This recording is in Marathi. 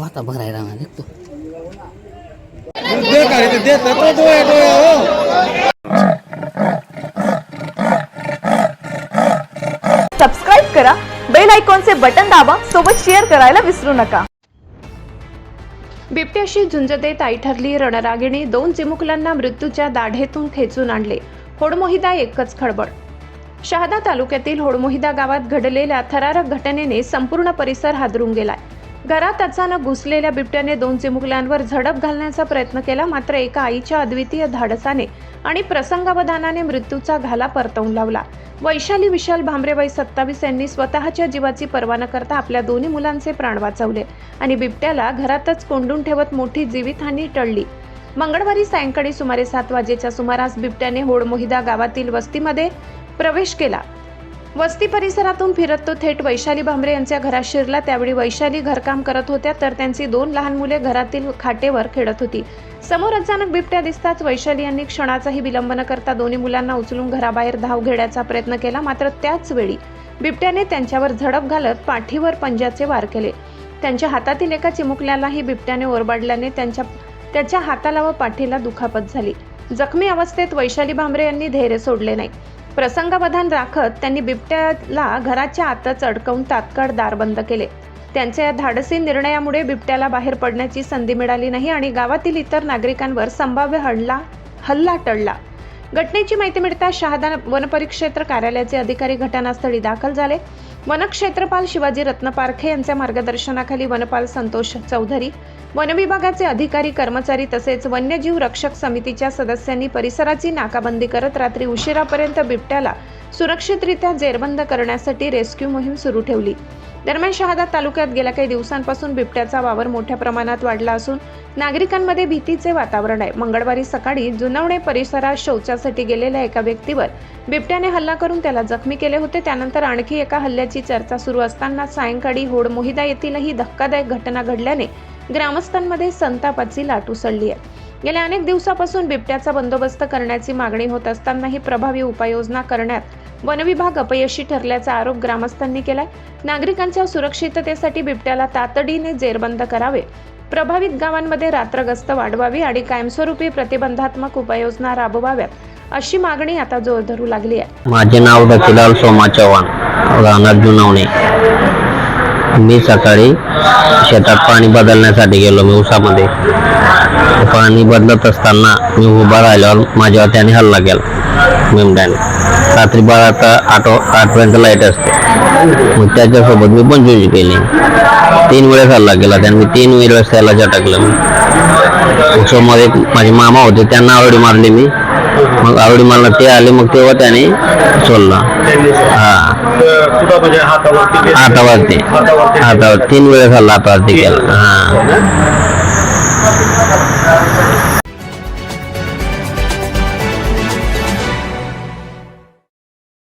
आता भरायला ना तू सबस्क्राइब करा, बेल आयकॉनचे बटन दाबा, सोबत शेअर करायला विसरू नका. बिबट्याशी झुंज देत आई ठरली रणरागिणी. 2 चिमुकल्यांना मृत्यूच्या दाढेतून खेचून आणले. होडमोहिदा एकच खळबळ. शहादा तालुक्यातील होडमोहिदा गावात घडलेल्या थरारक घटनेने संपूर्ण परिसर हादरून गेलाय. घरात अचानक घुसलेल्या बिबट्याने 2 चिमुकल्यांवर झडप घालण्याचा प्रयत्न केला, मात्र एका आईच्या अद्वितीय धाडसाने आणि प्रसंगावधानाने मृत्यूचा घाला परतवून लावला. वैशाली विशाल भामरे वय 27 यांनी स्वतःच्या जीवाची पर्वा न करता आपल्या 2 मुलांचे प्राण वाचवले आणि बिबट्याला घरातच कोंडून ठेवत मोठी जीवितहानी टळली. मंगळवारी सायंकाळी सुमारे 7 वाजेच्या सुमारास बिबट्याने होडमोहिदा गावातील वस्तीमध्ये प्रवेश केला. वस्ती परिसरातून फिरत तो थेट वैशाली भामरे यांच्या घरात शिरला. त्यावेळी वैशाली घरकाम करत होत्या, तर त्यांची 2 लहान मुले घरातील खाटेवर खेळत होती. समोर अचानक बिबट्या दिसताच वैशाली यांनी क्षणाचाही विलंब न करता 2 मुलांना उचलून घराबाहेर धाव घेण्याचा प्रयत्न केला, मात्र त्याच वेळी बिबट्याने त्यांच्यावर झडप घालत पाठीवर पंजाचे वार केले. त्यांच्या हातातील एका चिमुकल्यालाही बिबट्याने ओरबाडल्याने त्याच्या हाताला व पाठीला दुखापत झाली. जखमी अवस्थेत वैशाली भामरे यांनी धैर्य सोडले नाही. प्रसंगावधान राखत त्यांनी बिबट्याला घराच्या आतच अडकवून तात्काळ दार बंद केले. त्यांच्या या धाडसी निर्णयामुळे बिबट्याला बाहेर पडण्याची संधी मिळाली नाही आणि गावातील इतर नागरिकांवर संभाव्य हल्ला टळला. घटनेची माहिती मिळताच शहादा वनपरिक्षेत्र कार्यालयाचे अधिकारी घटनास्थळी दाखल झाले. वनक्षेत्रपाल शिवाजी रत्नपारखे यांच्या मार्गदर्शनाखाली वनपाल संतोष चौधरी, वनविभागाचे अधिकारी कर्मचारी तसेच वन्यजीव रक्षक समितीच्या सदस्यांनी परिसराची नाकाबंदी करत रात्री उशिरापर्यंत बिबट्याला सुरक्षितरित्या जेरबंद करण्यासाठी रेस्क्यू मोहीम सुरू ठेवली. दरम्यान शहादा तालुक्यात गेल्या काही दिवसांपासून बिबट्याचा वावर मोठ्या प्रमाणात वाढला असून नागरिकांमध्ये भीतीचे वातावरण आहे. मंगळवारी सकाळी जुनवणे परिसरात शौचासाठी गेलेल्या एका व्यक्तीवर बिबट्याने हल्ला करून त्याला जखमी केले होते. त्यानंतर आणखी एका हल्ल्याची चर्चा सुरू असताना सायंकाळी होडमोहिदा येथीलही धक्कादायक घटना घडल्याने ग्रामस्थांमध्ये संतापाची लाट उसळली आहे. गेल्या अनेक दिवसापासून बिबट्याचा बंदोबस्त करण्याची मागणी होत असतानाही प्रभावी उपाययोजना करण्यात वनविभाग अपयशी ठरल्याचा आरोप ग्रामस्थांनी केलाय. नागरिकांच्या सुरक्षिततेसाठी बिबट्याला तातडीने जेरबंद करावे, प्रभावित गावांमध्ये रात्र गस्त वाढवावी आणि कायमस्वरूपी प्रतिबंधात्मक उपाययोजना राबवाव्यात अशी मागणी आता जोर धरू लागली आहे. माझे नाव दत्तीलाल सोमा चव्हाण, राहणार जुनवणे. मी सकाळी शेतात पाणी बदलण्यासाठी गेलो. मी उसामध्ये पाणी बदलत असताना मी उभा राहिल्यावर माझ्यावर त्याने हल्ला केला बिबट्याने. रात्री 8पर्यंत लाईट असते. मग त्याच्यासोबत मी पंचवीस केली. 3 वेळेस हल्ला केला त्याने. मी 3 वेळेस त्याला झटकलं. मी समोर एक माझे मामा होते, त्यांना आवडी मारली मी. मग आवडी मारला, ते आले, मग तेव्हा त्याने सोडला. हातावरती 3 वेळेस हल्ला हातावरती केला.